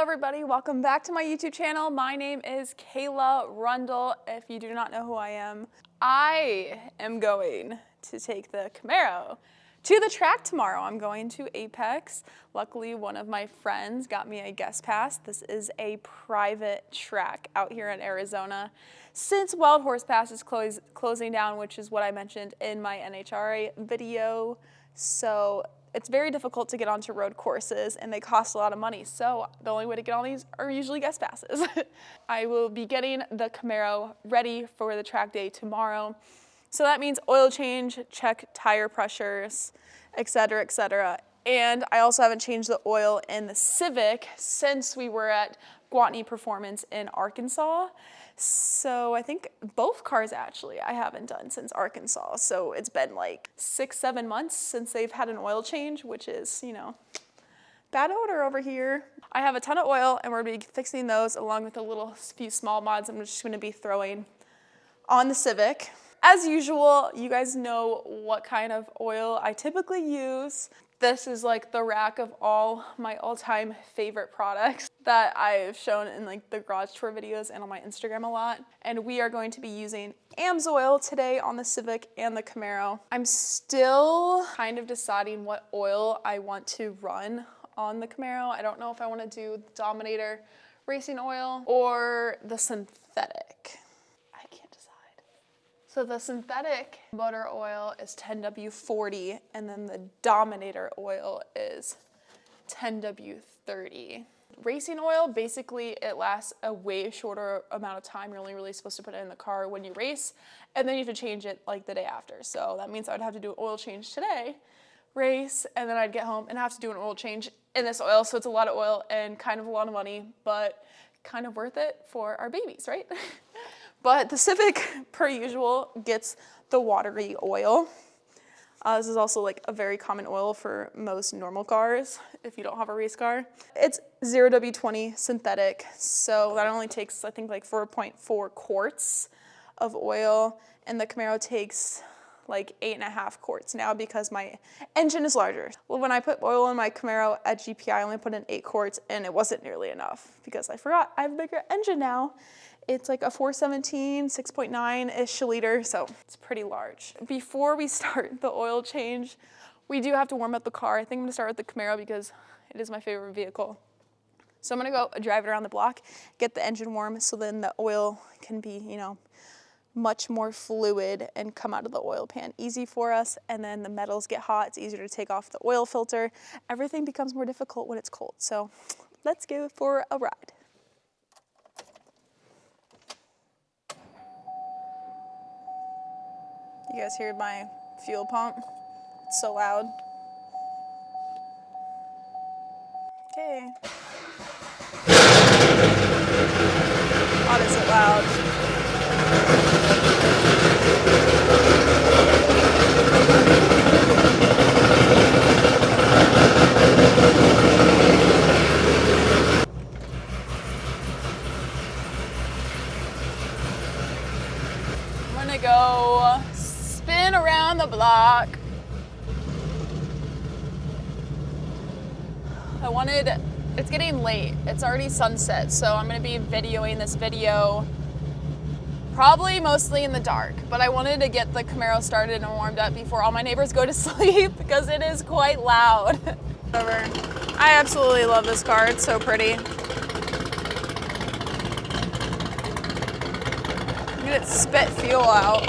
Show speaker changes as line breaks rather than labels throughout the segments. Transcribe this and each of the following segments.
Hello everybody, welcome back to my YouTube channel. My name is Kayla Rundle. If you do not know who I am going to take the Camaro to the track tomorrow. I'm going to Apex. Luckily, one of my friends got me a guest pass. This is a private track out here in Arizona. Since Wild Horse Pass is closing down, which is what I mentioned in my NHRA video, so it's very difficult to get onto road courses and they cost a lot of money. So the only way to get on these are usually guest passes. I will be getting the Camaro ready for the track day tomorrow. So that means oil change, check tire pressures, etc., etc. And I also haven't changed the oil in the Civic since we were at Gwatney Performance in Arkansas. So I think both cars actually I haven't done since Arkansas. So it's been like 6-7 months since they've had an oil change, which is, you know, bad odor over here. I have a ton of oil and we're gonna be fixing those along with a few small mods I'm just gonna be throwing on the Civic. As usual, you guys know what kind of oil I typically use. This is like the rack of all my all-time favorite products that I've shown in like the garage tour videos and on my Instagram a lot. And we are going to be using AMSOIL today on the Civic and the Camaro. I'm still kind of deciding what oil I want to run on the Camaro. I don't know if I want to do Dominator racing oil or the synthetic. So the synthetic motor oil is 10W40 and then the Dominator oil is 10W30. Racing oil, basically it lasts a way shorter amount of time. You're only really supposed to put it in the car when you race and then you have to change it like the day after. So that means I'd have to do an oil change today, race, and then I'd get home and have to do an oil change in this oil. So it's a lot of oil and kind of a lot of money, but kind of worth it for our babies, right? But the Civic, per usual, gets the watery oil. This is also like a very common oil for most normal cars if you don't have a race car. It's 0W20 synthetic, so that only takes, I think, like 4.4 quarts of oil, and the Camaro takes like 8.5 quarts now because my engine is larger. Well, when I put oil in my Camaro at GPI, I only put in 8 quarts, and it wasn't nearly enough because I forgot I have a bigger engine now. It's like a 417, 6.9-ish liter, so it's pretty large. Before we start the oil change, we do have to warm up the car. I think I'm gonna start with the Camaro because it is my favorite vehicle. So I'm gonna go drive it around the block, get the engine warm, so then the oil can be, you know, much more fluid and come out of the oil pan easy for us. And then the metals get hot, it's easier to take off the oil filter. Everything becomes more difficult when it's cold. So let's go for a ride. You guys hear my fuel pump? It's so loud. Okay. God, is it loud. I'm gonna go spin around the block. It's getting late. It's already sunset, so I'm gonna be videoing this video probably mostly in the dark, but I wanted to get the Camaro started and warmed up before all my neighbors go to sleep because it is quite loud. I absolutely love this car. It's so pretty. Look at it spit fuel out.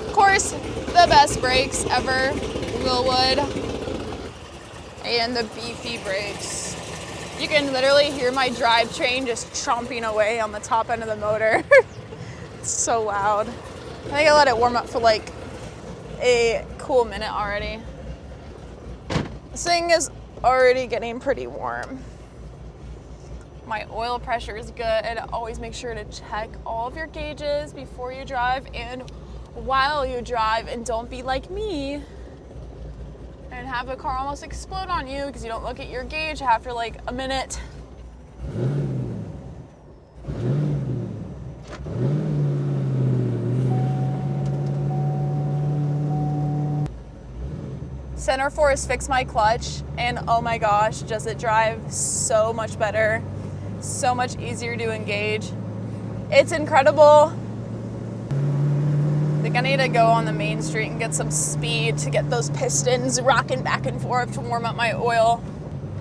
Of course, the best brakes ever, Willwood, and the beefy brakes. You can literally hear my drivetrain just chomping away on the top end of the motor. It's so loud. I think I let it warm up for like a cool minute already. This thing is already getting pretty warm. My oil pressure is good. Always make sure to check all of your gauges before you drive and while you drive, and don't be like me and have the car almost explode on you because you don't look at your gauge after like a minute. Center Force fixed my clutch, and oh my gosh, does it drive so much better, so much easier to engage. It's incredible. I think I need to go on the main street and get some speed to get those pistons rocking back and forth to warm up my oil.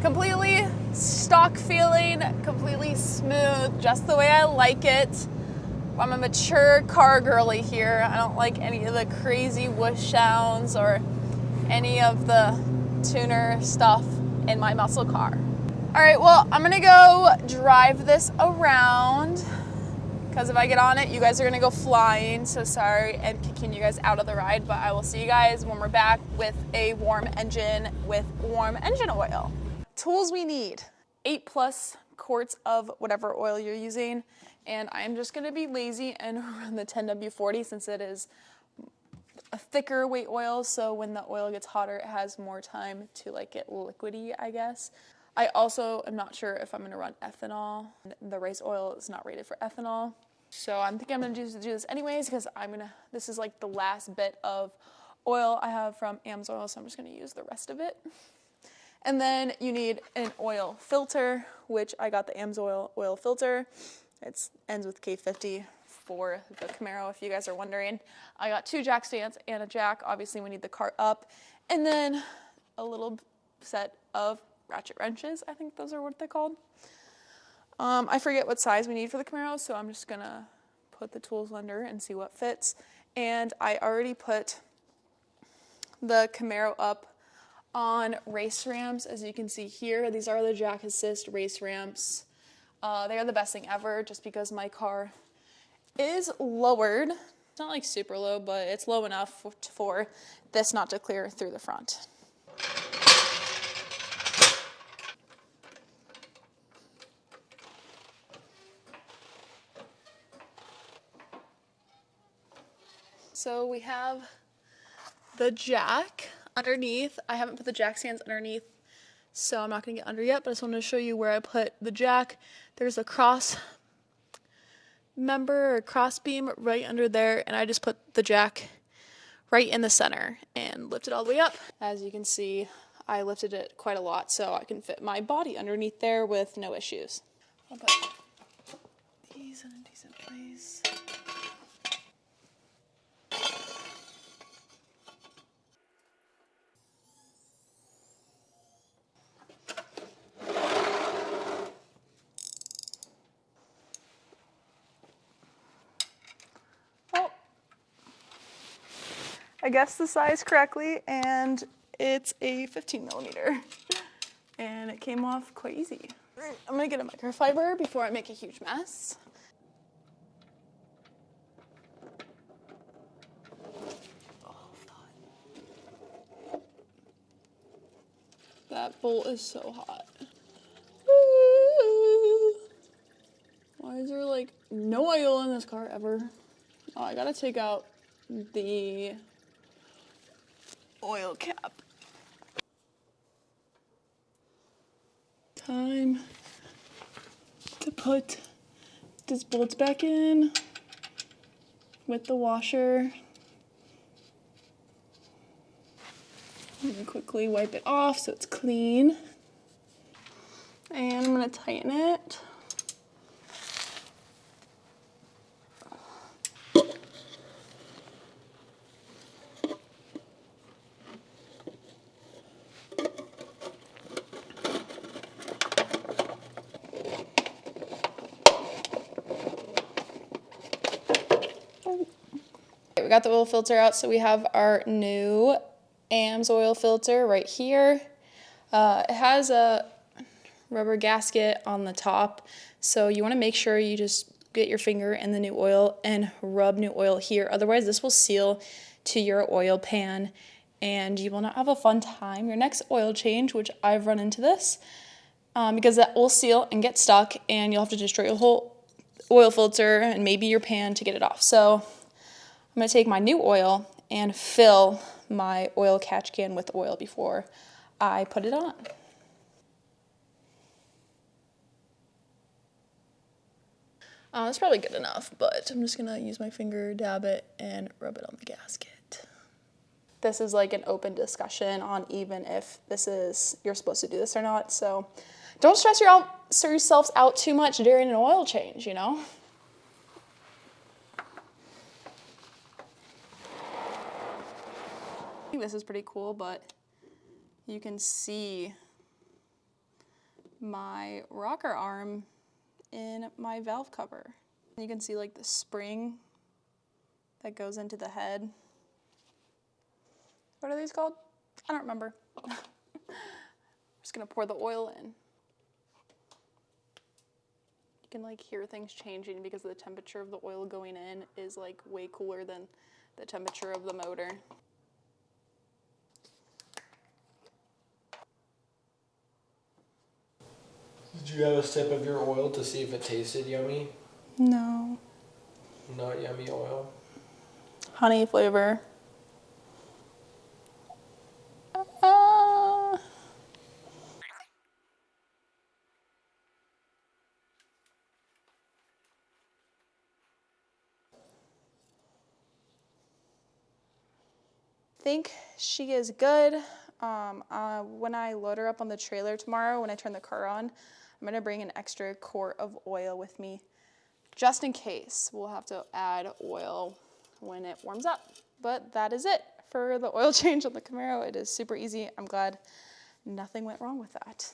Completely stock feeling, completely smooth, just the way I like it. I'm a mature car girly here. I don't like any of the crazy whoosh sounds or any of the tuner stuff in my muscle car. All right, well, I'm gonna go drive this around because if I get on it, you guys are gonna go flying. So sorry and kicking you guys out of the ride, but I will see you guys when we're back with a warm engine with warm engine oil. Tools we need: 8+ quarts of whatever oil you're using. And I'm just gonna be lazy and run the 10W40 since it is a thicker weight oil, so when the oil gets hotter, it has more time to like get liquidy, I guess. I also am not sure if I'm gonna run ethanol. The race oil is not rated for ethanol. So I'm thinking I'm gonna do this anyways because this is like the last bit of oil I have from AMSOIL, so I'm just gonna use the rest of it. And then you need an oil filter, which I got the AMSOIL oil filter. It ends with K50 for the Camaro, if you guys are wondering. I got 2 jack stands and a jack. Obviously, we need the cart up. And then a little set of ratchet wrenches. I think those are what they're called. I forget what size we need for the Camaro, so I'm just going to put the tools under and see what fits. And I already put the Camaro up on race ramps, as you can see here. These are the jack assist race ramps. They are the best thing ever just because my car is lowered. It's not like super low, but it's low enough for this not to clear through the front. So we have the jack underneath. I haven't put the jack stands underneath, so I'm not gonna get under yet, but I just wanted to show you where I put the jack. There's a cross member or cross beam right under there, and I just put the jack right in the center and lift it all the way up. As you can see, I lifted it quite a lot so I can fit my body underneath there with no issues. I'll put these in a decent place. I guessed the size correctly, and it's a 15mm, and it came off quite easy. I'm gonna get a microfiber before I make a huge mess. That bolt is so hot. Why is there like no oil in this car ever? Oh, I gotta take out the oil cap. Time to put these bolts back in with the washer. And quickly wipe it off so it's clean. And I'm gonna tighten it. We got the oil filter out, so we have our new AMSOIL filter right here. It has a rubber gasket on the top, so you want to make sure you just get your finger in the new oil and rub new oil here. Otherwise, this will seal to your oil pan, and you will not have a fun time. Your next oil change, which I've run into this, because that will seal and get stuck, and you'll have to destroy your whole oil filter and maybe your pan to get it off. So I'm going to take my new oil and fill my oil catch can with oil before I put it on. That's probably good enough, but I'm just going to use my finger, dab it, and rub it on the gasket. this is like an open discussion on even if you're supposed to do this or not. So don't stress yourselves out too much during an oil change, you know? I think this is pretty cool, but you can see my rocker arm in my valve cover. You can see like the spring that goes into the head. What are these called? I don't remember. I'm just gonna pour the oil in. You can like hear things changing because the temperature of the oil going in is like way cooler than the temperature of the motor.
Did you have a sip of your oil to see if it tasted yummy?
No.
Not yummy oil?
Honey flavor. I think she is good. When I load her up on the trailer tomorrow, when I turn the car on, I'm gonna bring an extra quart of oil with me, just in case. We'll have to add oil when it warms up. But that is it for the oil change on the Camaro. It is super easy. I'm glad nothing went wrong with that.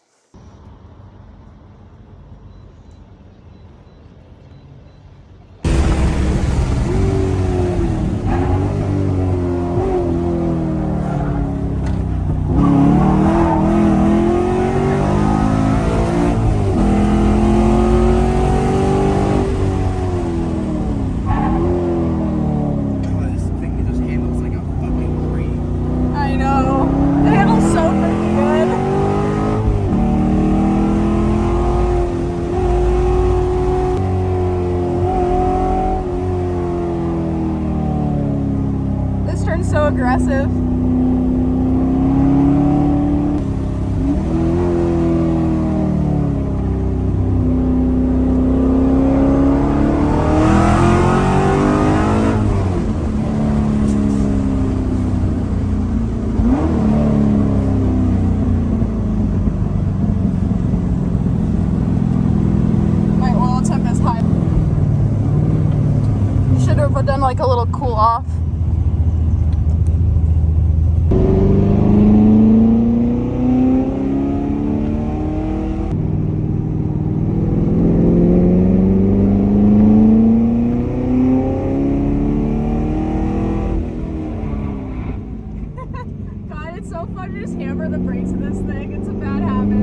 So aggressive. My oil temp is high. Should have done like a little cool off. It's so fun to just hammer the brakes in this thing. It's a bad habit.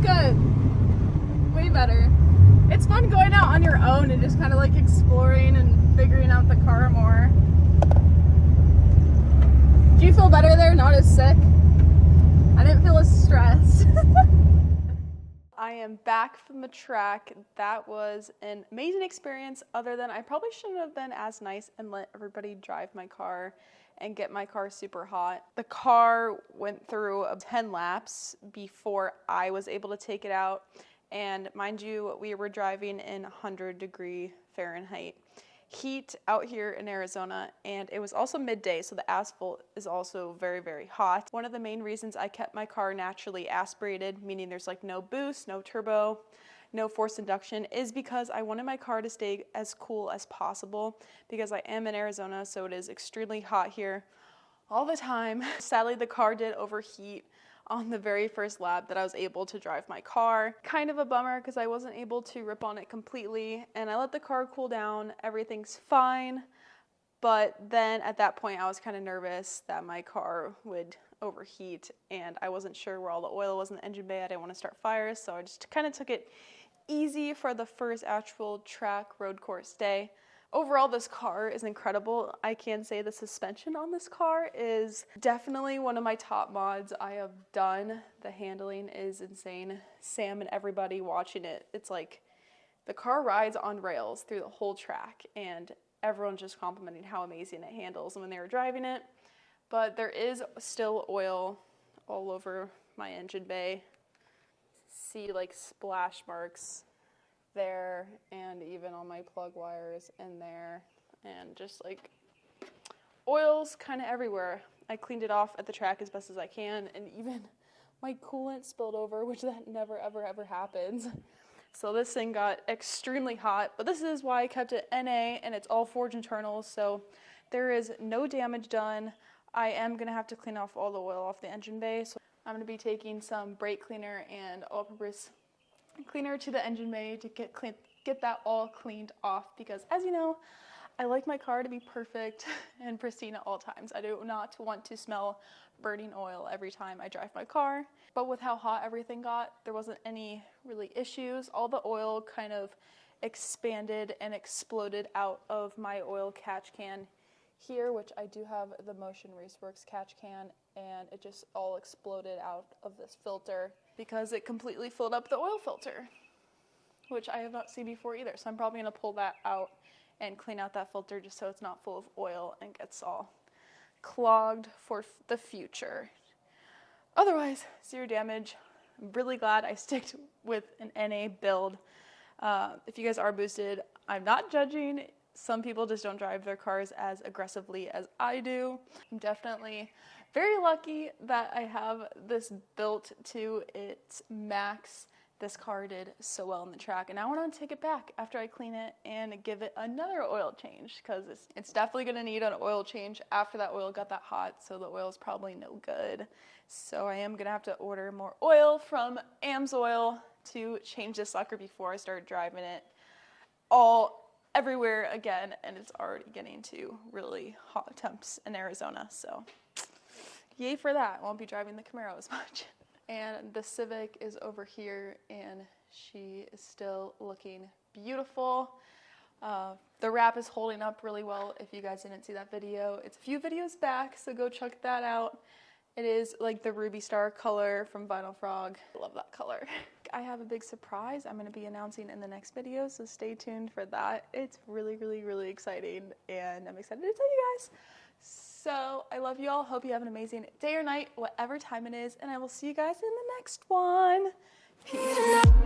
good. Way better. It's fun going out on your own and just kind of like exploring and figuring out the car more. Do you feel better there? Not as sick? I didn't feel as stressed. I am back from the track. That was an amazing experience, other than I probably shouldn't have been as nice and let everybody drive my car and get my car super hot. The car went through 10 laps before I was able to take it out. And mind you, we were driving in 100-degree Fahrenheit heat out here in Arizona, and it was also midday, so the asphalt is also very, very hot. One of the main reasons I kept my car naturally aspirated, meaning there's like no boost, no turbo, no forced induction, is because I wanted my car to stay as cool as possible, because I am in Arizona, so it is extremely hot here all the time. Sadly, the car did overheat on the very first lap that I was able to drive my car. Kind of a bummer because I wasn't able to rip on it completely, and I let the car cool down. Everything's fine, but then at that point I was kind of nervous that my car would overheat, and I wasn't sure where all the oil was in the engine bay. I didn't want to start fires, so I just kind of took it easy for the first actual track road course day. Overall, this car is incredible. I can say the suspension on this car is definitely one of my top mods I have done. The handling is insane. Sam and everybody watching it, it's like the car rides on rails through the whole track, and everyone just complimenting how amazing it handles when they were driving it. But there is still oil all over my engine bay. See like splash marks there, and even on my plug wires in there, and just like oils kind of everywhere. I cleaned it off at the track as best as I can, and even my coolant spilled over, which that never ever happens. So this thing got extremely hot, but this is why I kept it NA, and it's all forged internals, so there is no damage done. I am gonna have to clean off all the oil off the engine bay, so I'm gonna be taking some brake cleaner and all-purpose cleaner to the engine bay to get that all cleaned off, because as you know, I like my car to be perfect and pristine at all times. I do not want to smell burning oil every time I drive my car. But with how hot everything got, there wasn't any really issues. All the oil kind of expanded and exploded out of my oil catch can here, which I do have the Motion Raceworks catch can, and it just all exploded out of this filter because it completely filled up the oil filter, which I have not seen before either. So I'm probably gonna pull that out and clean out that filter just so it's not full of oil and gets all clogged for the future. Otherwise, zero damage. I'm really glad I sticked with an NA build. If you guys are boosted, I'm not judging. Some people just don't drive their cars as aggressively as I do. I'm definitely very lucky that I have this built to its max. This car did so well in the track, and I want to take it back after I clean it and give it another oil change, because it's definitely going to need an oil change after that oil got that hot, so the oil is probably no good. So I am going to have to order more oil from AMSOIL to change this sucker before I start driving it everywhere again, and it's already getting to really hot temps in Arizona, so yay for that. I won't be driving the Camaro as much. And the Civic is over here, and she is still looking beautiful. The wrap is holding up really well. If you guys didn't see that video, it's a few videos back, so go check that out. It is like the Ruby Star color from Vinyl Frog. I love that color. I have a big surprise I'm going to be announcing in the next video, so stay tuned for that. It's really exciting, and I'm excited to tell you guys. So I love you all. Hope you have an amazing day or night, whatever time it is, and I will see you guys in the next one. Peace.